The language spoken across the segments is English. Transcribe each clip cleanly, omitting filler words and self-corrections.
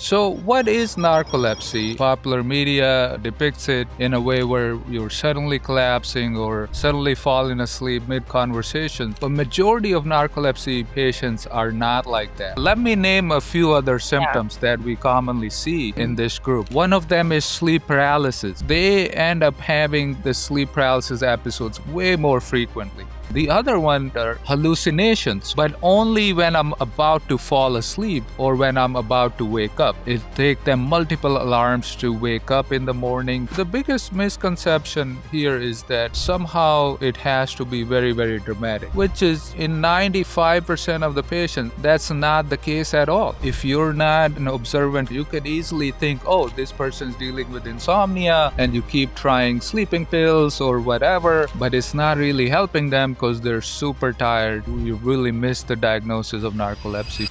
So, what is narcolepsy? Popular media depicts it in a way where you're suddenly collapsing or suddenly falling asleep mid-conversation. But majority of narcolepsy patients are not like that. Let me name a few other symptoms that we commonly see in this group. One of them is sleep paralysis. They end up having the sleep paralysis episodes way more frequently. The other one are hallucinations, but only when I'm about to fall asleep or when I'm about to wake up. It takes them multiple alarms to wake up in the morning. The biggest misconception here is that somehow it has to be very, very dramatic, which is in 95% of the patients, that's not the case at all. If you're not an observant, you could easily think, oh, this person's dealing with insomnia, and you keep trying sleeping pills or whatever, but it's not really helping them because they're super tired. You really miss the diagnosis of narcolepsy.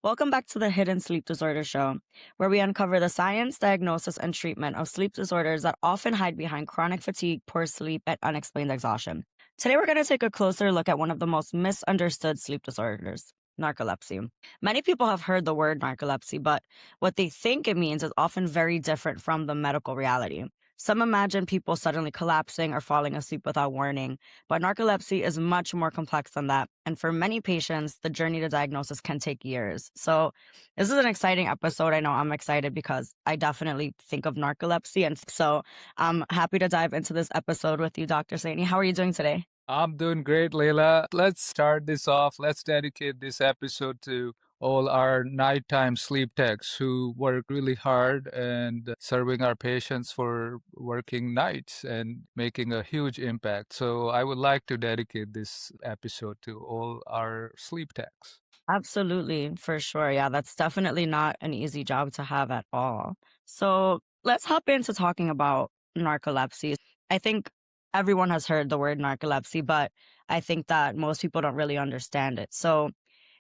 Welcome back to the Hidden Sleep Disorder Show, where we uncover the science, diagnosis, and treatment of sleep disorders that often hide behind chronic fatigue, poor sleep, and unexplained exhaustion. Today, we're going to take a closer look at one of the most misunderstood sleep disorders, narcolepsy. Many people have heard the word narcolepsy, but what they think it means is often very different from the medical reality. Some imagine people suddenly collapsing or falling asleep without warning, but narcolepsy is much more complex than that. And for many patients, the journey to diagnosis can take years. So, this is an exciting episode. I know I'm excited because I definitely think of narcolepsy. And so, I'm happy to dive into this episode with you, Dr. Saini. How are you doing today? I'm doing great, Leila. Let's start this off. Let's dedicate this episode to all our nighttime sleep techs who work really hard and serving our patients for working nights and making a huge impact. So I would like to dedicate this episode to all our sleep techs. Absolutely, for sure. Yeah, that's definitely not an easy job to have at all. So let's hop into talking about narcolepsy. I think everyone has heard the word narcolepsy, but I think that most people don't really understand it. So,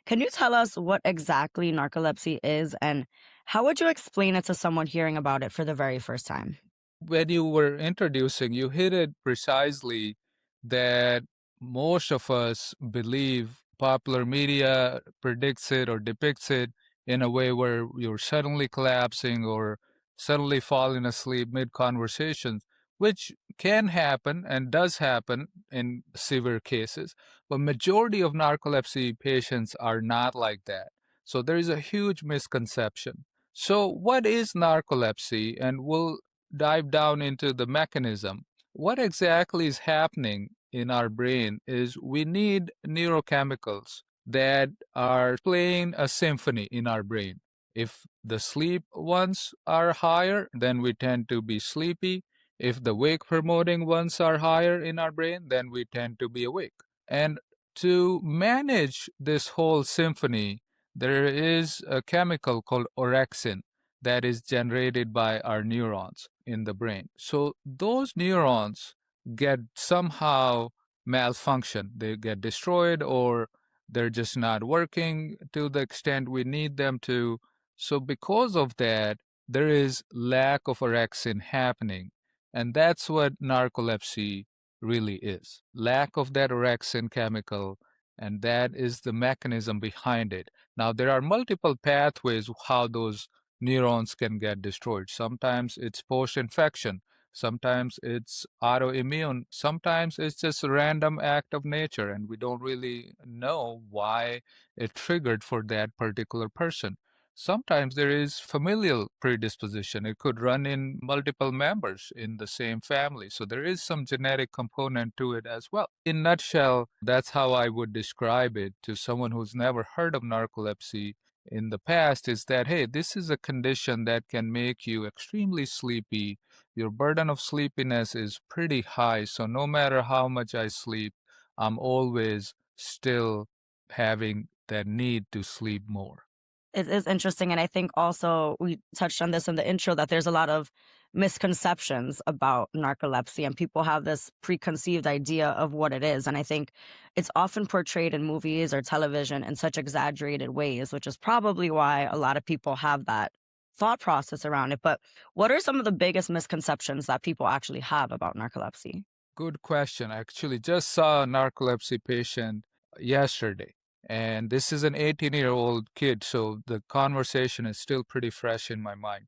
can you tell us what exactly narcolepsy is and how would you explain it to someone hearing about it for the very first time? When you were introducing, you hit it precisely that most of us believe popular media predicts it or depicts it in a way where you're suddenly collapsing or suddenly falling asleep mid conversations, which can happen and does happen in severe cases. But majority of narcolepsy patients are not like that. So there is a huge misconception. So what is narcolepsy? And we'll dive down into the mechanism. What exactly is happening in our brain is we need neurochemicals that are playing a symphony in our brain. If the sleep ones are higher, then we tend to be sleepy. If the wake promoting ones are higher in our brain, then we tend to be awake. And to manage this whole symphony, there is a chemical called orexin that is generated by our neurons in the brain. So those neurons get somehow malfunction. They get destroyed or they're just not working to the extent we need them to. So because of that, there is lack of orexin happening. And that's what narcolepsy really is. Lack of that orexin chemical, and that is the mechanism behind it. Now, there are multiple pathways how those neurons can get destroyed. Sometimes it's post-infection. Sometimes it's autoimmune. Sometimes it's just a random act of nature, and we don't really know why it triggered for that particular person. Sometimes there is familial predisposition. It could run in multiple members in the same family. So there is some genetic component to it as well. In nutshell, that's how I would describe it to someone who's never heard of narcolepsy in the past is that, hey, this is a condition that can make you extremely sleepy. Your burden of sleepiness is pretty high. So no matter how much I sleep, I'm always still having that need to sleep more. It is interesting. And I think also we touched on this in the intro that there's a lot of misconceptions about narcolepsy, and people have this preconceived idea of what it is. And I think it's often portrayed in movies or television in such exaggerated ways, which is probably why a lot of people have that thought process around it. But what are some of the biggest misconceptions that people actually have about narcolepsy? Good question. I actually just saw a narcolepsy patient yesterday, and this is an 18-year-old kid, so the conversation is still pretty fresh in my mind.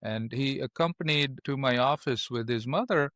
And he accompanied to my office with his mother,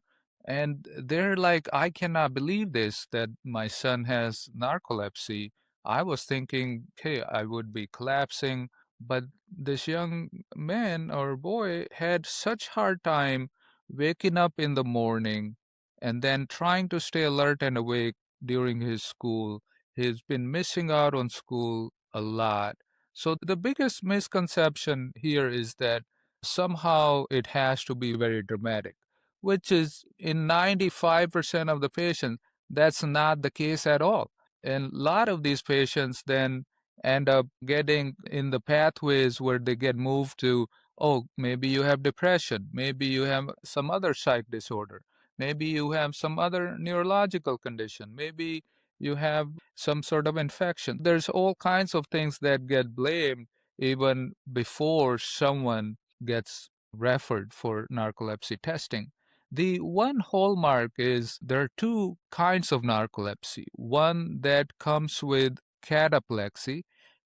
and they're like, I cannot believe this, that my son has narcolepsy. I was thinking, hey, I would be collapsing, but this young man or boy had such hard time waking up in the morning and then trying to stay alert and awake during his school. He's been missing out on school a lot. So the biggest misconception here is that somehow it has to be very dramatic, which is in 95% of the patients, that's not the case at all. And a lot of these patients then end up getting in the pathways where they get moved to, oh, maybe you have depression, maybe you have some other psych disorder. Maybe you have some other neurological condition. Maybe you have some sort of infection. There's all kinds of things that get blamed even before someone gets referred for narcolepsy testing. The one hallmark is there are two kinds of narcolepsy. One that comes with cataplexy,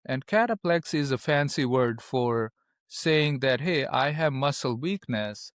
and cataplexy is a fancy word for saying that, hey, I have muscle weakness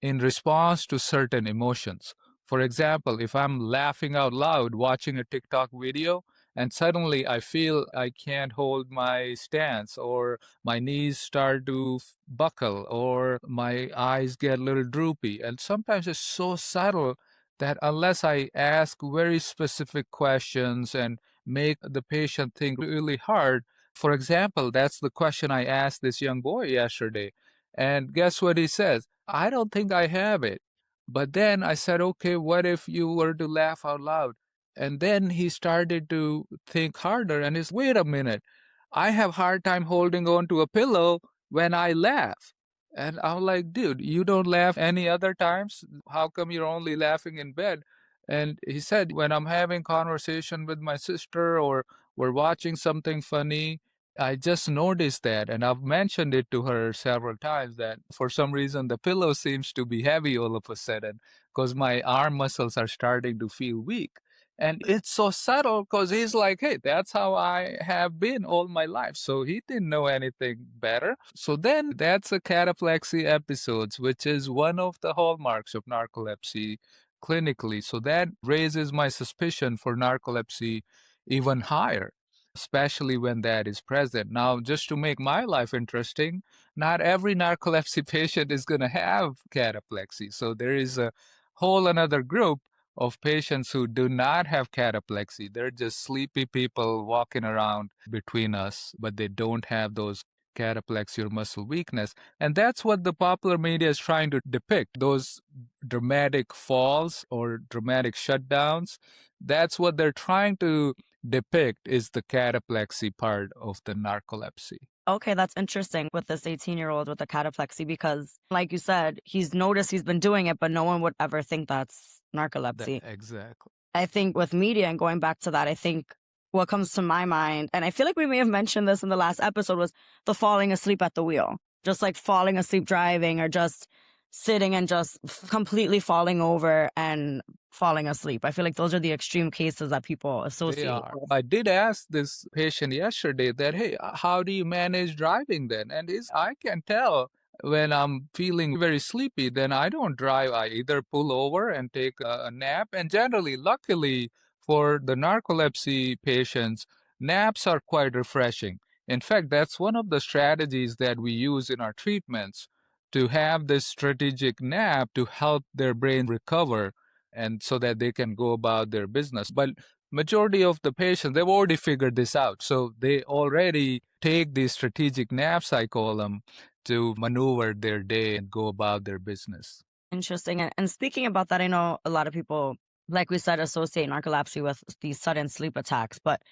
in response to certain emotions. For example, if I'm laughing out loud watching a TikTok video and suddenly I feel I can't hold my stance, or my knees start to buckle, or my eyes get a little droopy. And sometimes it's so subtle that unless I ask very specific questions and make the patient think really hard, for example, that's the question I asked this young boy yesterday. And guess what he says? I don't think I have it. But then I said, okay, what if you were to laugh out loud? And then he started to think harder and he's, wait a minute, I have hard time holding on to a pillow when I laugh. And I'm like, dude, you don't laugh any other times? How come you're only laughing in bed? And he said, when I'm having conversation with my sister or we're watching something funny, I just noticed that, and I've mentioned it to her several times that for some reason the pillow seems to be heavy all of a sudden because my arm muscles are starting to feel weak. And it's so subtle because he's like, hey, that's how I have been all my life. So he didn't know anything better. So then that's a cataplexy episodes, which is one of the hallmarks of narcolepsy clinically. So that raises my suspicion for narcolepsy even higher, especially when that is present. Now, just to make my life interesting, not every narcolepsy patient is going to have cataplexy. So there is a whole another group of patients who do not have cataplexy. They're just sleepy people walking around between us, but they don't have those cataplexy or muscle weakness. And that's what the popular media is trying to depict, those dramatic falls or dramatic shutdowns. That's what they're trying to depict is the cataplexy part of the narcolepsy. Okay, that's interesting with this 18-year-old with the cataplexy because, like you said, he's noticed he's been doing it, but no one would ever think that's narcolepsy. Exactly. I think with media and going back to that, I think what comes to my mind, and I feel like we may have mentioned this in the last episode, was the falling asleep at the wheel. Just like falling asleep driving or just sitting and just completely falling over and falling asleep. I feel like those are the extreme cases that people They associate are. with. I did ask this patient yesterday that, hey, how do you manage driving then? And I can tell when I'm feeling very sleepy, then I don't drive. I either pull over and take a nap. And generally, luckily for the narcolepsy patients, naps are quite refreshing. In fact, that's one of the strategies that we use in our treatments to have this strategic nap to help their brain recover and so that they can go about their business. But majority of the patients, they've already figured this out. So they already take these strategic naps, I call them, to maneuver their day and go about their business. Interesting. And speaking about that, I know a lot of people, like we said, associate narcolepsy with these sudden sleep attacks. But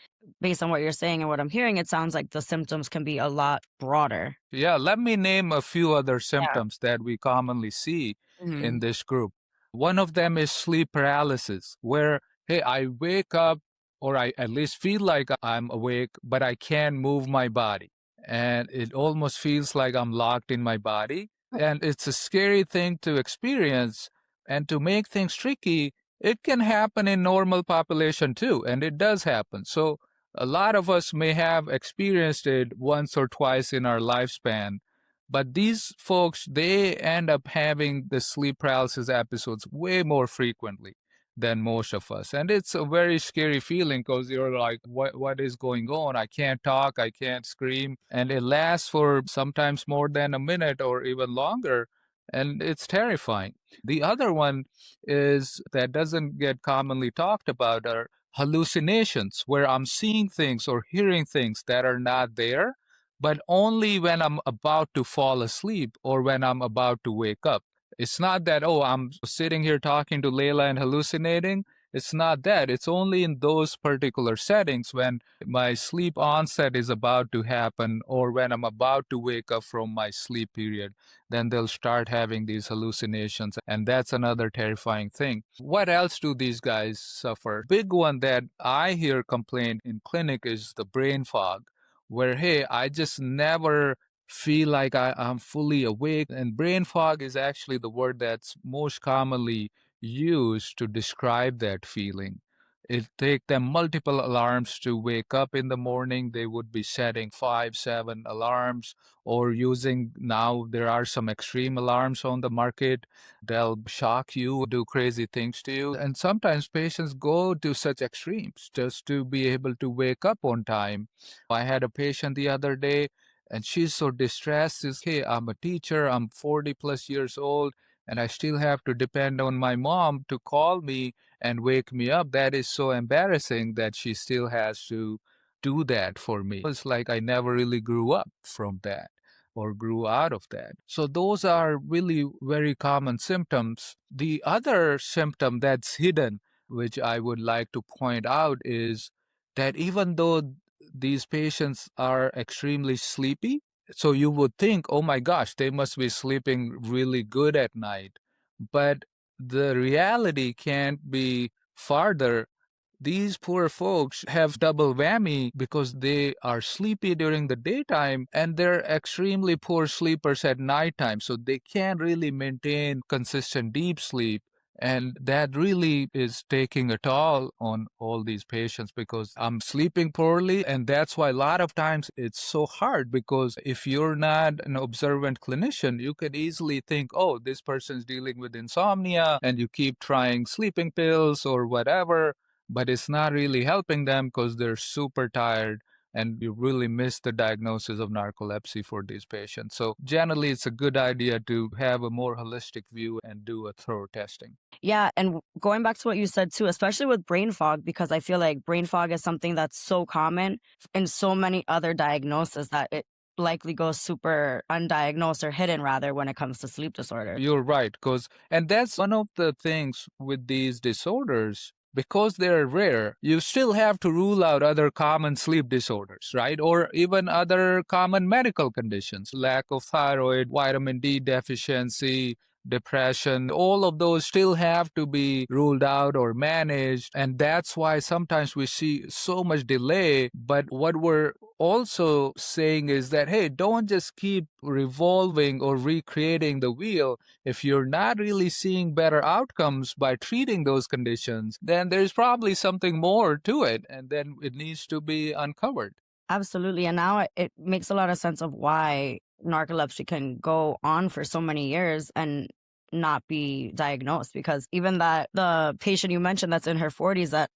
based on what you're saying and what I'm hearing, it sounds like the symptoms can be a lot broader. Yeah, let me name a few other Yeah. symptoms that we commonly see. in Mhm. this group. One of them is sleep paralysis, where, hey, I wake up or I at least feel like I'm awake, but I can't move my body. And it almost feels like I'm locked in my body. And it's a scary thing to experience. And to make things tricky, it can happen in normal population too. And it does happen. So a lot of us may have experienced it once or twice in our lifespan. But these folks, they end up having the sleep paralysis episodes way more frequently than most of us. And it's a very scary feeling because you're like, what is going on? I can't talk, I can't scream. And it lasts for sometimes more than a minute or even longer. And it's terrifying. The other one is that doesn't get commonly talked about are hallucinations, where I'm seeing things or hearing things that are not there, but only when I'm about to fall asleep or when I'm about to wake up. It's not that, oh, I'm sitting here talking to Layla and hallucinating. It's not that. It's only in those particular settings when my sleep onset is about to happen or when I'm about to wake up from my sleep period. Then they'll start having these hallucinations. And that's another terrifying thing. What else do these guys suffer? Big one that I hear complained in clinic is the brain fog, where, hey, I just never feel like I'm fully awake. And brain fog is actually the word that's most commonly used to describe that feeling. It take them multiple alarms to wake up in the morning. They would be setting 5, 7 alarms, or using, now there are some extreme alarms on the market. They'll shock you, do crazy things to you. And sometimes patients go to such extremes just to be able to wake up on time. I had a patient the other day, and she's so distressed. Is, hey, I'm a teacher, I'm 40 plus years old, and I still have to depend on my mom to call me and wake me up. That is so embarrassing that she still has to do that for me. It's like I never really grew up from that or grew out of that. So those are really very common symptoms. The other symptom that's hidden, which I would like to point out, is that even though these patients are extremely sleepy, so you would think, oh my gosh, they must be sleeping really good at night. But the reality can't be farther. These poor folks have double whammy because they are sleepy during the daytime and they're extremely poor sleepers at nighttime. So they can't really maintain consistent deep sleep. And that really is taking a toll on all these patients because I'm sleeping poorly. And that's why a lot of times it's so hard, because if you're not an observant clinician, you could easily think, oh, this person's dealing with insomnia, and you keep trying sleeping pills or whatever, but it's not really helping them because they're super tired, and you really miss the diagnosis of narcolepsy for these patients. So generally, it's a good idea to have a more holistic view and do a thorough testing. Yeah, and going back to what you said too, especially with brain fog, because I feel like brain fog is something that's so common in so many other diagnoses that it likely goes super undiagnosed or hidden rather when it comes to sleep disorders. You're right, and that's one of the things with these disorders. Because they're rare, you still have to rule out other common sleep disorders, right? Or even other common medical conditions, lack of thyroid, vitamin D deficiency, depression. All of those still have to be ruled out or managed. And that's why sometimes we see so much delay. But what we're also saying is that, hey, don't just keep revolving or recreating the wheel. If you're not really seeing better outcomes by treating those conditions, then there's probably something more to it, and then it needs to be uncovered. Absolutely. And now it makes a lot of sense of why narcolepsy can go on for so many years and not be diagnosed. Because even that the patient you mentioned that's in her 40s that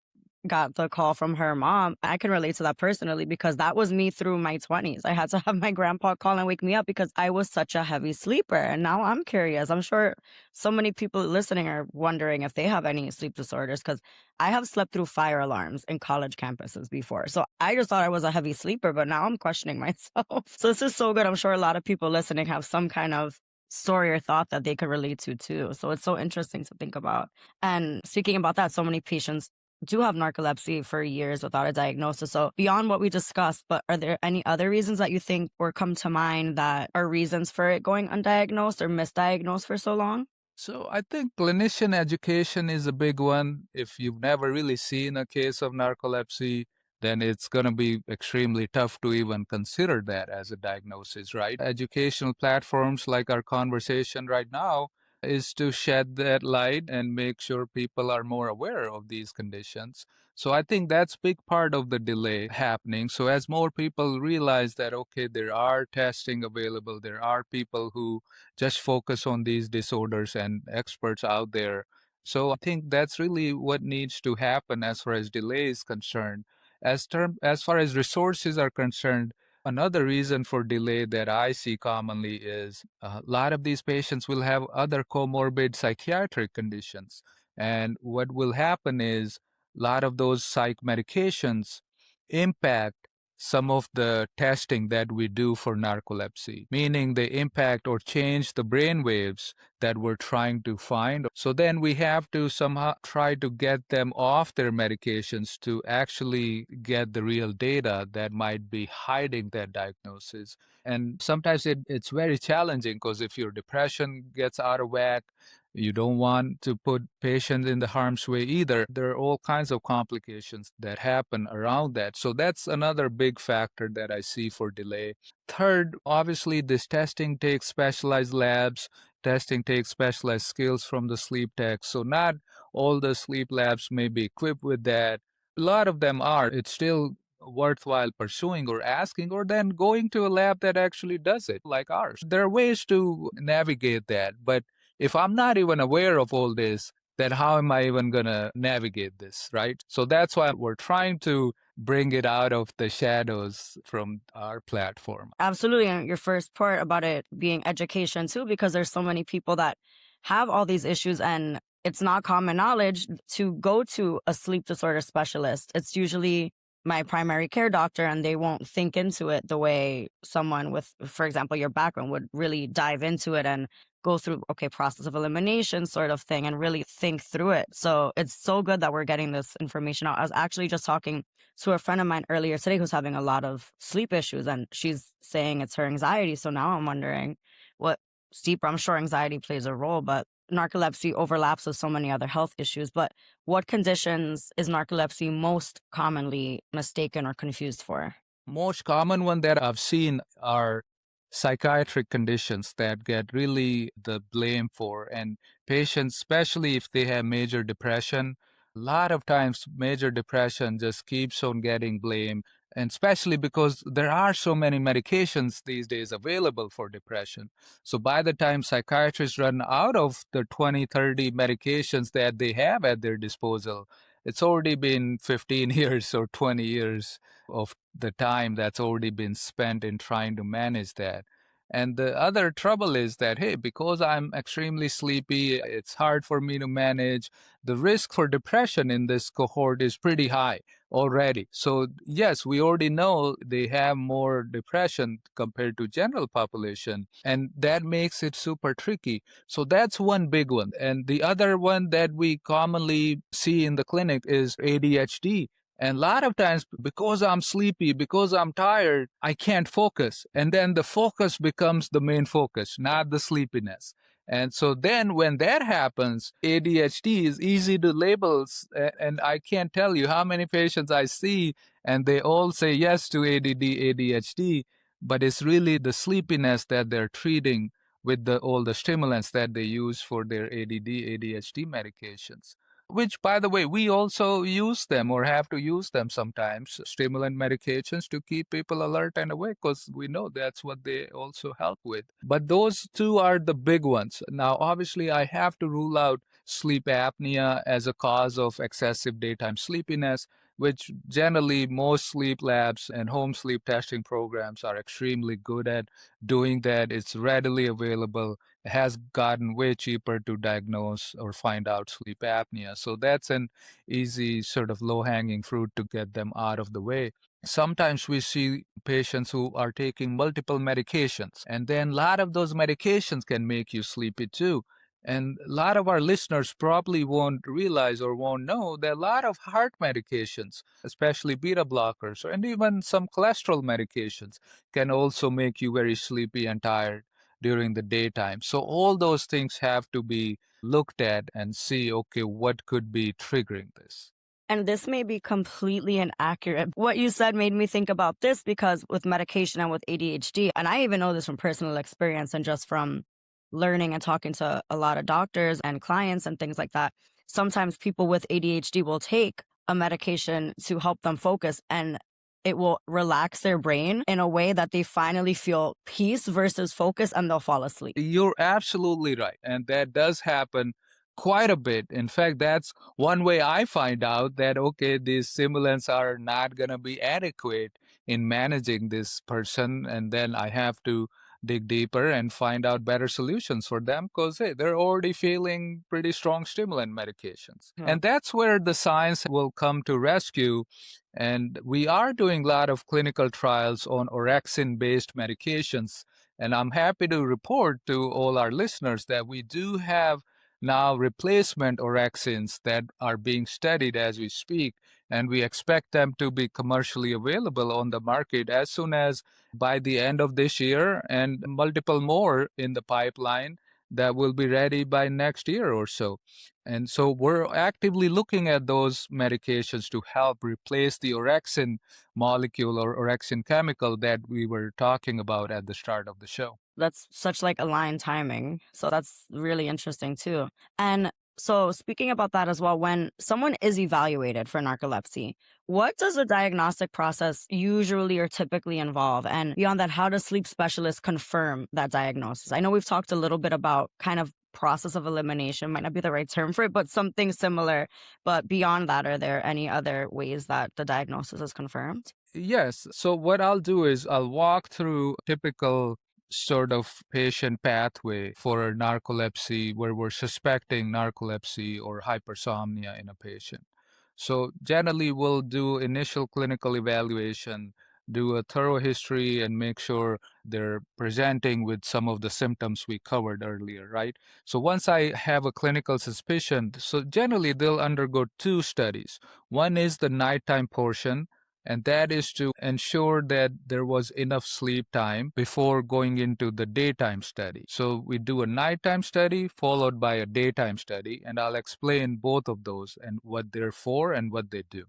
got the call from her mom, I can relate to that personally because that was me through my 20s. I had to have my grandpa call and wake me up because I was such a heavy sleeper. And now I'm curious. I'm sure so many people listening are wondering if they have any sleep disorders because I have slept through fire alarms in college campuses before. So I just thought I was a heavy sleeper, but now I'm questioning myself. So this is so good. I'm sure a lot of people listening have some kind of story or thought that they could relate to too. So it's so interesting to think about. And speaking about that, so many patients do have narcolepsy for years without a diagnosis. So beyond what we discussed, but are there any other reasons that you think or come to mind that are reasons for it going undiagnosed or misdiagnosed for so long? So I think clinician education is a big one. If you've never really seen a case of narcolepsy, then it's going to be extremely tough to even consider that as a diagnosis, right? Educational platforms like our conversation right now is to shed that light and make sure people are more aware of these conditions. So I think that's big part of the delay happening. So as more people realize that, okay, there are testing available, there are people who just focus on these disorders and experts out there. So I think that's really what needs to happen as far as delay is concerned. As far as resources are concerned, another reason for delay that I see commonly is a lot of these patients will have other comorbid psychiatric conditions. And what will happen is a lot of those psych medications impact some of the testing that we do for narcolepsy, meaning they impact or change the brain waves that we're trying to find. So then we have to somehow try to get them off their medications to actually get the real data that might be hiding that diagnosis. And sometimes it's very challenging because if your depression gets out of whack, you don't want to put patients in the harm's way either. There are all kinds of complications that happen around that. So that's another big factor that I see for delay. Third, obviously, this testing takes specialized labs. Testing takes specialized skills from the sleep techs. So not all the sleep labs may be equipped with that. A lot of them are. It's still worthwhile pursuing or asking or then going to a lab that actually does it like ours. There are ways to navigate that, but if I'm not even aware of all this, then how am I even going to navigate this, right? So that's why we're trying to bring it out of the shadows from our platform. Absolutely. And your first part about it being education too, because there's so many people that have all these issues and it's not common knowledge to go to a sleep disorder specialist. It's usually my primary care doctor and they won't think into it the way someone with, for example, your background would really dive into it and go through, okay, process of elimination sort of thing and really think through it. So it's so good that we're getting this information out. I was actually just talking to a friend of mine earlier today who's having a lot of sleep issues and she's saying it's her anxiety. So now I'm wondering what deeper, I'm sure anxiety plays a role, but narcolepsy overlaps with so many other health issues. But what conditions is narcolepsy most commonly mistaken or confused for? Most common one that I've seen are psychiatric conditions that get really the blame for, and patients, especially if they have major depression, a lot of times major depression just keeps on getting blamed, and especially because there are so many medications these days available for depression. So by the time psychiatrists run out of the 20, 30 medications that they have at their disposal, it's already been 15 years or 20 years of the time that's already been spent in trying to manage that. And the other trouble is that, hey, because I'm extremely sleepy, it's hard for me to manage. The risk for depression in this cohort is pretty high already. So, yes, we already know they have more depression compared to general population, and that makes it super tricky. So that's one big one. And the other one that we commonly see in the clinic is ADHD. And a lot of times, because I'm sleepy, because I'm tired, I can't focus. And then the focus becomes the main focus, not the sleepiness. And so then when that happens, ADHD is easy to label. And I can't tell you how many patients I see, and they all say yes to ADD, ADHD, but it's really the sleepiness that they're treating with all the stimulants that they use for their ADD, ADHD medications, which, by the way, we also use them or have to use them sometimes, stimulant medications to keep people alert and awake because we know that's what they also help with. But those two are the big ones. Now, obviously, I have to rule out sleep apnea as a cause of excessive daytime sleepiness, which generally most sleep labs and home sleep testing programs are extremely good at doing that. It's readily available, has gotten way cheaper to diagnose or find out sleep apnea. So that's an easy sort of low hanging fruit to get them out of the way. Sometimes we see patients who are taking multiple medications, and then a lot of those medications can make you sleepy too. And a lot of our listeners probably won't realize or won't know that a lot of heart medications, especially beta blockers, and even some cholesterol medications, can also make you very sleepy and tired during the daytime. So all those things have to be looked at and see, okay, what could be triggering this. And this may be completely inaccurate. What you said made me think about this because with medication and with ADHD, and I even know this from personal experience and just from learning and talking to a lot of doctors and clients and things like that. Sometimes people with ADHD will take a medication to help them focus and it will relax their brain in a way that they finally feel peace versus focus and they'll fall asleep. You're absolutely right. And that does happen quite a bit. In fact, that's one way I find out that, okay, these stimulants are not going to be adequate in managing this person. And then I have to dig deeper and find out better solutions for them because, hey, they're already feeling pretty strong stimulant medications. Yeah. And that's where the science will come to rescue. And we are doing a lot of clinical trials on orexin based medications, and I'm happy to report to all our listeners that we do have now replacement orexins that are being studied as we speak, and we expect them to be commercially available on the market as soon as by the end of this year, and multiple more in the pipeline that will be ready by next year or so. And so we're actively looking at those medications to help replace the orexin molecule or orexin chemical that we were talking about at the start of the show. That's such like aligned timing. So that's really interesting too. And so speaking about that as well, when someone is evaluated for narcolepsy, what does the diagnostic process usually or typically involve? And beyond that, how does sleep specialists confirm that diagnosis? I know we've talked a little bit about kind of process of elimination, might not be the right term for it, but something similar. But beyond that, are there any other ways that the diagnosis is confirmed? Yes. So what I'll do is I'll walk through typical sort of patient pathway for narcolepsy where we're suspecting narcolepsy or hypersomnia in a patient. So generally we'll do initial clinical evaluation, do a thorough history and make sure they're presenting with some of the symptoms we covered earlier, right? So once I have a clinical suspicion, so generally they'll undergo two studies. One is the nighttime portion, and that is to ensure that there was enough sleep time before going into the daytime study. So we do a nighttime study followed by a daytime study, and I'll explain both of those and what they're for and what they do.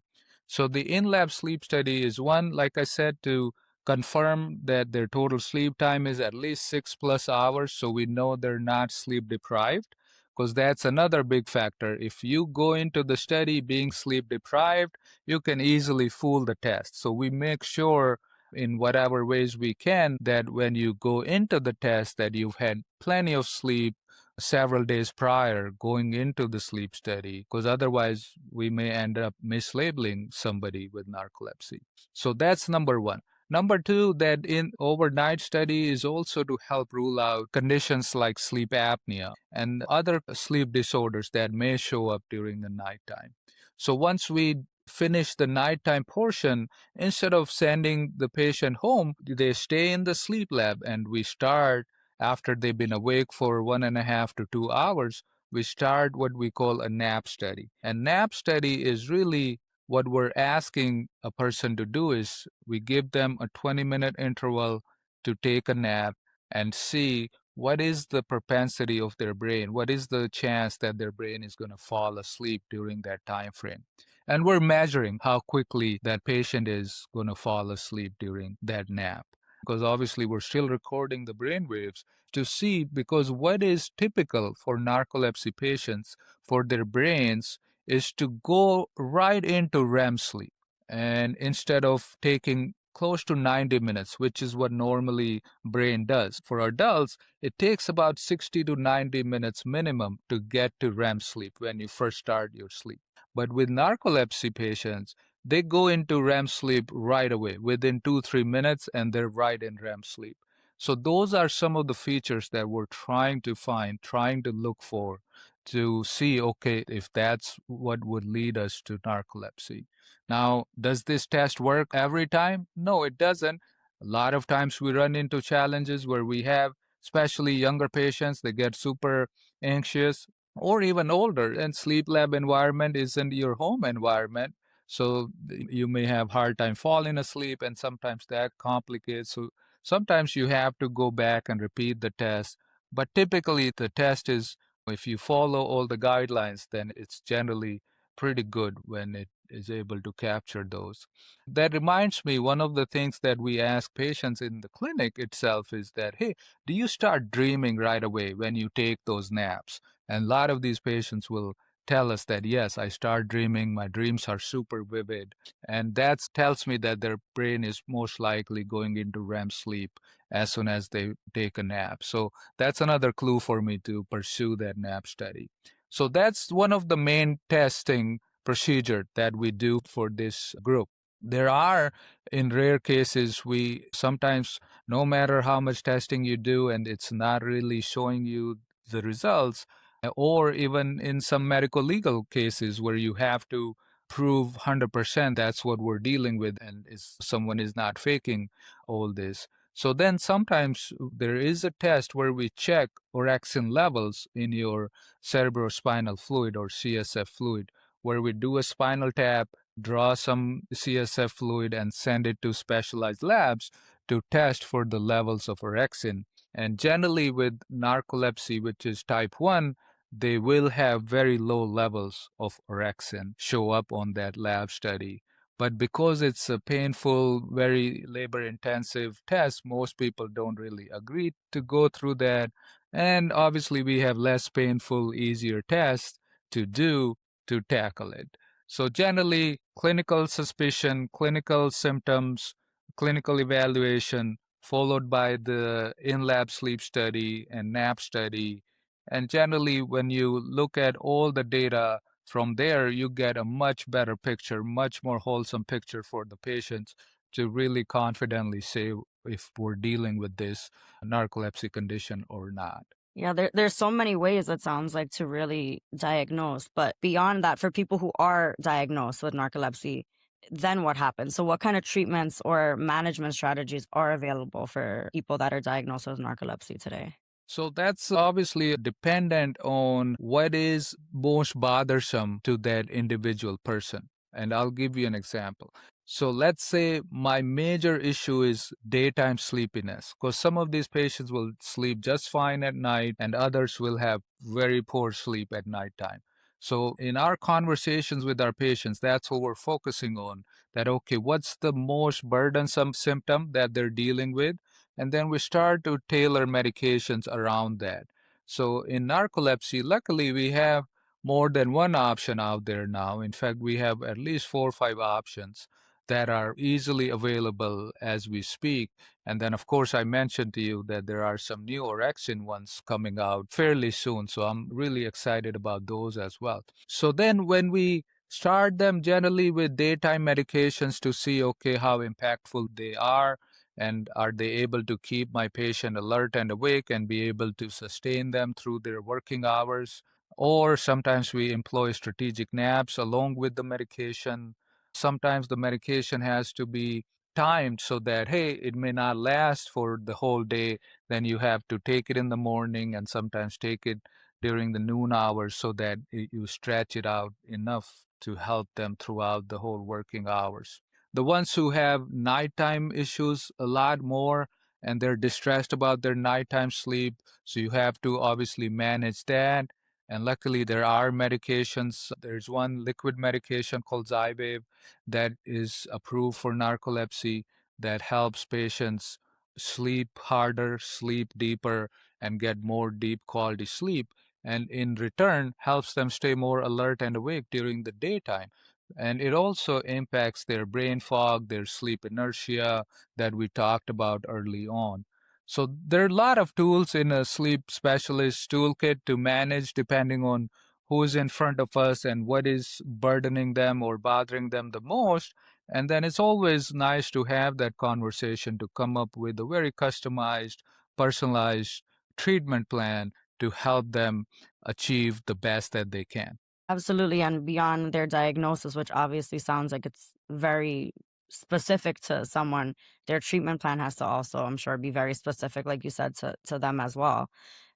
So the in-lab sleep study is one, like I said, to confirm that their total sleep time is at least 6+ hours, so we know they're not sleep deprived, because that's another big factor. If you go into the study being sleep deprived, you can easily fool the test. So we make sure in whatever ways we can that when you go into the test that you've had plenty of sleep several days prior going into the sleep study, because otherwise we may end up mislabeling somebody with narcolepsy. So that's number one. Number two, that in overnight study is also to help rule out conditions like sleep apnea and other sleep disorders that may show up during the nighttime. So once we finish the nighttime portion, instead of sending the patient home, they stay in the sleep lab and we start, after they've been awake for 1.5 to 2 hours, we start what we call a nap study. And nap study is really what we're asking a person to do is we give them a 20-minute interval to take a nap and see what is the propensity of their brain, what is the chance that their brain is going to fall asleep during that time frame. And we're measuring how quickly that patient is going to fall asleep during that nap. Because obviously we're still recording the brain waves to see, because what is typical for narcolepsy patients for their brains is to go right into REM sleep. And instead of taking close to 90 minutes, which is what normally brain does. For adults, it takes about 60 to 90 minutes minimum to get to REM sleep when you first start your sleep. But with narcolepsy patients, they go into REM sleep right away, within 2-3 minutes, and they're right in REM sleep. So those are some of the features that we're trying to find, trying to look for to see, okay, if that's what would lead us to narcolepsy. Now, does this test work every time? No, it doesn't. A lot of times we run into challenges where we have, especially younger patients, they get super anxious or even older, and sleep lab environment isn't your home environment. So you may have hard time falling asleep, and sometimes that complicates. So sometimes you have to go back and repeat the test. But typically the test is If you follow all the guidelines, then it's generally pretty good when it is able to capture those. That reminds me, one of the things that we ask patients in the clinic itself is that, hey, do you start dreaming right away when you take those naps? And a lot of these patients will tell us that, yes, I start dreaming, my dreams are super vivid. And that tells me that their brain is most likely going into REM sleep as soon as they take a nap. So that's another clue for me to pursue that nap study. So that's one of the main testing procedure that we do for this group. There are, in rare cases, we sometimes, no matter how much testing you do and it's not really showing you the results, or even in some medical legal cases where you have to prove 100% that's what we're dealing with and is someone is not faking all this. So then sometimes there is a test where we check orexin levels in your cerebrospinal fluid or CSF fluid, where we do a spinal tap, draw some CSF fluid, and send it to specialized labs to test for the levels of orexin. And generally, with narcolepsy, which is type 1, they will have very low levels of orexin show up on that lab study. But because it's a painful, very labor intensive test, most people don't really agree to go through that. And obviously, we have less painful, easier tests to do to tackle it. So, generally, clinical suspicion, clinical symptoms, clinical evaluation, followed by the in lab sleep study and nap study. And generally, when you look at all the data from there, you get a much better picture, much more wholesome picture for the patients to really confidently say if we're dealing with this narcolepsy condition or not. Yeah, there's so many ways it sounds like to really diagnose. But beyond that, for people who are diagnosed with narcolepsy, then what happens? So, what kind of treatments or management strategies are available for people that are diagnosed with narcolepsy today? So that's obviously dependent on what is most bothersome to that individual person. And I'll give you an example. So let's say my major issue is daytime sleepiness, because some of these patients will sleep just fine at night and others will have very poor sleep at nighttime. So in our conversations with our patients, that's what we're focusing on. That, okay, what's the most burdensome symptom that they're dealing with? And then we start to tailor medications around that. So in narcolepsy, luckily we have more than one option out there now. In fact, we have at least 4 or 5 options that are easily available as we speak. And then, of course, I mentioned to you that there are some new orexin ones coming out fairly soon. So I'm really excited about those as well. So then when we start them generally with daytime medications to see, okay, how impactful they are, and are they able to keep my patient alert and awake and be able to sustain them through their working hours? Or sometimes we employ strategic naps along with the medication. Sometimes the medication has to be timed so that, hey, it may not last for the whole day. Then you have to take it in the morning and sometimes take it during the noon hours so that you stretch it out enough to help them throughout the whole working hours. The ones who have nighttime issues a lot more and they're distressed about their nighttime sleep, so you have to obviously manage that. And luckily, there are medications. There's one liquid medication called Xywav that is approved for narcolepsy that helps patients sleep harder, sleep deeper, and get more deep quality sleep. And in return, helps them stay more alert and awake during the daytime. And it also impacts their brain fog, their sleep inertia that we talked about early on. So there are a lot of tools in a sleep specialist toolkit to manage depending on who is in front of us and what is burdening them or bothering them the most. And then it's always nice to have that conversation to come up with a very customized, personalized treatment plan to help them achieve the best that they can. Absolutely. And beyond their diagnosis, which obviously sounds like it's very specific to someone, their treatment plan has to also, I'm sure, be very specific, like you said, to them as well.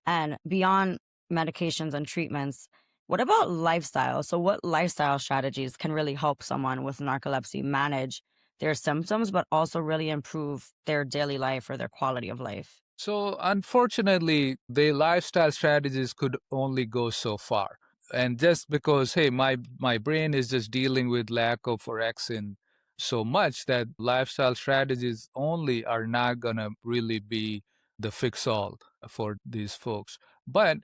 And beyond medications and treatments, what about lifestyle? So, what lifestyle strategies can really help someone with narcolepsy manage their symptoms, but also really improve their daily life or their quality of life? So unfortunately, the lifestyle strategies could only go so far. And just because, hey, my brain is just dealing with lack of orexin so much that lifestyle strategies only are not gonna really be the fix all for these folks. But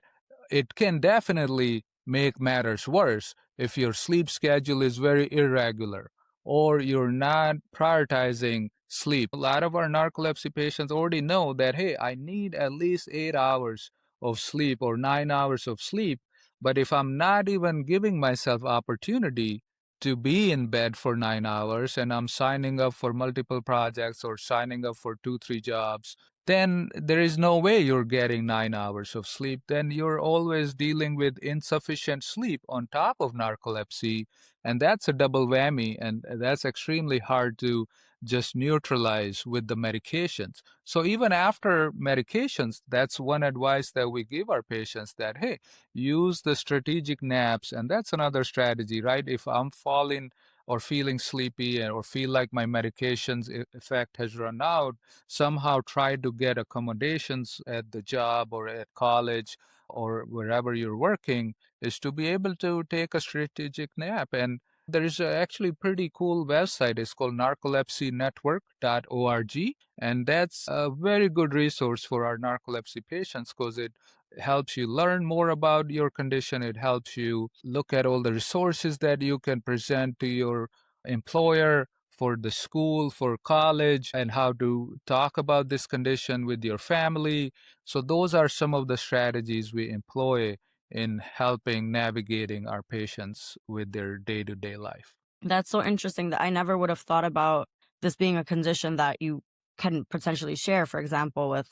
it can definitely make matters worse if your sleep schedule is very irregular or you're not prioritizing sleep. A lot of our narcolepsy patients already know that, hey, I need at least 8 hours of sleep or 9 hours of sleep. But if I'm not even giving myself opportunity to be in bed for 9 hours and I'm signing up for multiple projects or signing up for two, three jobs, then there is no way you're getting 9 hours of sleep. Then you're always dealing with insufficient sleep on top of narcolepsy. And that's a double whammy. And that's extremely hard to just neutralize with the medications. So even after medications, that's one advice that we give our patients that, hey, use the strategic naps. And that's another strategy, right? If I'm falling or feeling sleepy or feel like my medications effect has run out, somehow try to get accommodations at the job or at college or wherever you're working is to be able to take a strategic nap. And there is actually pretty cool website. It's called narcolepsynetwork.org. And that's a very good resource for our narcolepsy patients because it helps you learn more about your condition. It helps you look at all the resources that you can present to your employer, for the school, for college, and how to talk about this condition with your family. So those are some of the strategies we employ in helping navigating our patients with their day-to-day life. That's so interesting that I never would have thought about this being a condition that you can potentially share, for example, with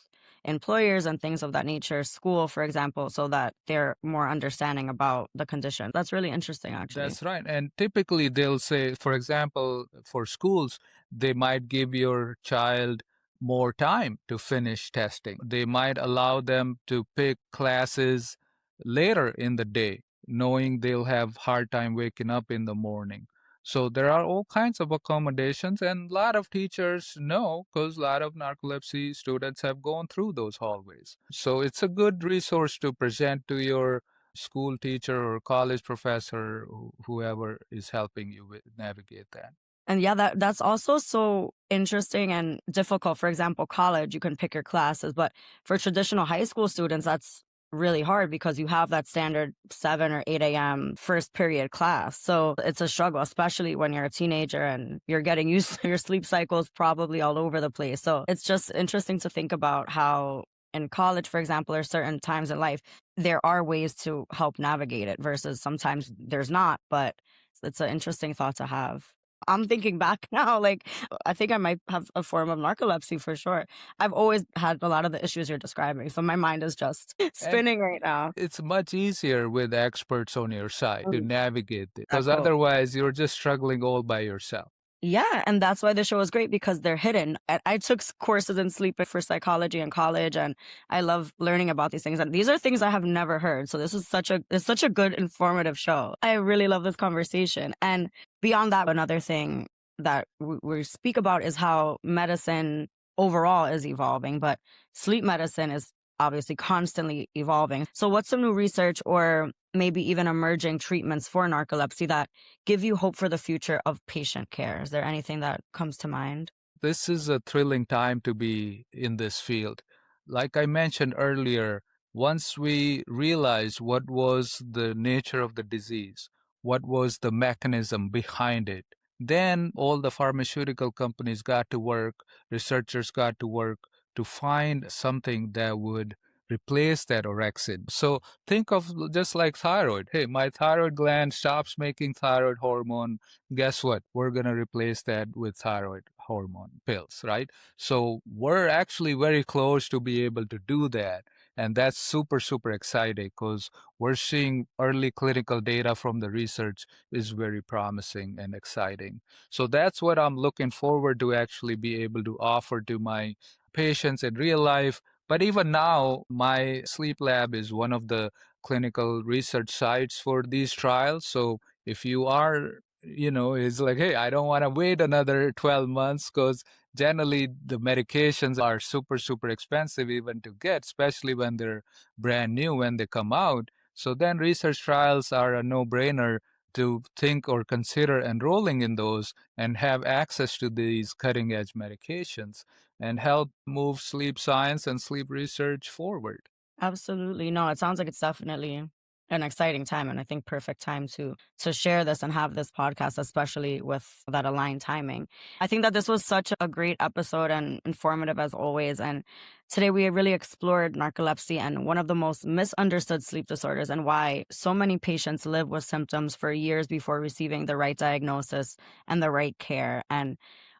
employers and things of that nature, school, for example, so that they're more understanding about the condition. That's really interesting, actually. That's right. And typically they'll say, for example, for schools, they might give your child more time to finish testing. They might allow them to pick classes later in the day, knowing they'll have hard time waking up in the morning. So there are all kinds of accommodations, and a lot of teachers know because a lot of narcolepsy students have gone through those hallways. So it's a good resource to present to your school teacher or college professor, whoever is helping you with navigate that. And yeah, that's also so interesting and difficult. For example, college, you can pick your classes, but for traditional high school students, that's really hard because you have that standard 7 or 8 a.m. first period class. So it's a struggle, especially when you're a teenager and you're getting used to your sleep cycles probably all over the place. So it's just interesting to think about how in college, for example, or certain times in life, there are ways to help navigate it versus sometimes there's not. But it's an interesting thought to have. I'm thinking back now, like, I think I might have a form of narcolepsy for sure. I've always had a lot of the issues you're describing, so my mind is just And spinning right now. it's much easier with experts on your side to Mm, navigate it that because quote. otherwise you're just struggling all by yourself. Yeah, and that's why the show is great because they're hidden. I took courses in sleep for psychology in college, and I love learning about these things. And these are things I have never heard. So this is it's such a good informative show. I really love this conversation. And beyond that, another thing that we speak about is how medicine overall is evolving, but sleep medicine is obviously constantly evolving. So what's some new research or maybe even emerging treatments for narcolepsy that give you hope for the future of patient care? Is there anything that comes to mind? This is a thrilling time to be in this field. Like I mentioned earlier, once we realized what was the nature of the disease, what was the mechanism behind it, then all the pharmaceutical companies got to work, researchers got to work to find something that would replace that orexin. So think of just like thyroid. Hey, my thyroid gland stops making thyroid hormone. Guess what? We're going to replace that with thyroid hormone pills, right? So we're actually very close to be able to do that. And that's super, super exciting because we're seeing early clinical data from the research is very promising and exciting. So that's what I'm looking forward to actually be able to offer to my patients in real life. But even now, my sleep lab is one of the clinical research sites for these trials. So if you are, it's like, hey, I don't want to wait another 12 months because generally the medications are super, super expensive even to get, especially when they're brand new when they come out. So then research trials are a no-brainer to think or consider enrolling in those and have access to these cutting-edge medications and help move sleep science and sleep research forward. Absolutely. No, it sounds like it's definitely an exciting time, and I think perfect time to share this and have this podcast, especially with that aligned timing. I think that this was such a great episode and informative as always. And today we really explored narcolepsy and one of the most misunderstood sleep disorders, and why so many patients live with symptoms for years before receiving the right diagnosis and the right care. And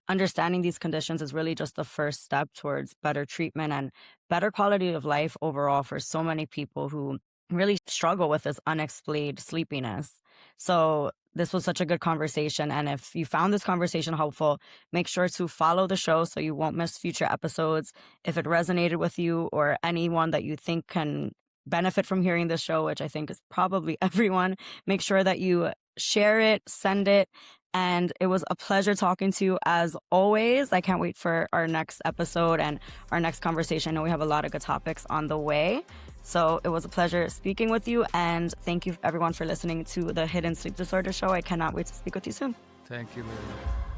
understanding these conditions is really just the first step towards better treatment and better quality of life overall for so many people who really struggle with this unexplained sleepiness. So, this was such a good conversation. And if you found this conversation helpful, make sure to follow the show so you won't miss future episodes. If it resonated with you or anyone that you think can benefit from hearing this show, which I think is probably everyone, make sure that you share it, send it. And it was a pleasure talking to you as always. I can't wait for our next episode and our next conversation. I know we have a lot of good topics on the way. So it was a pleasure speaking with you. And thank you everyone for listening to the Hidden Sleep Disorder Show. I cannot wait to speak with you soon. Thank you, Lily.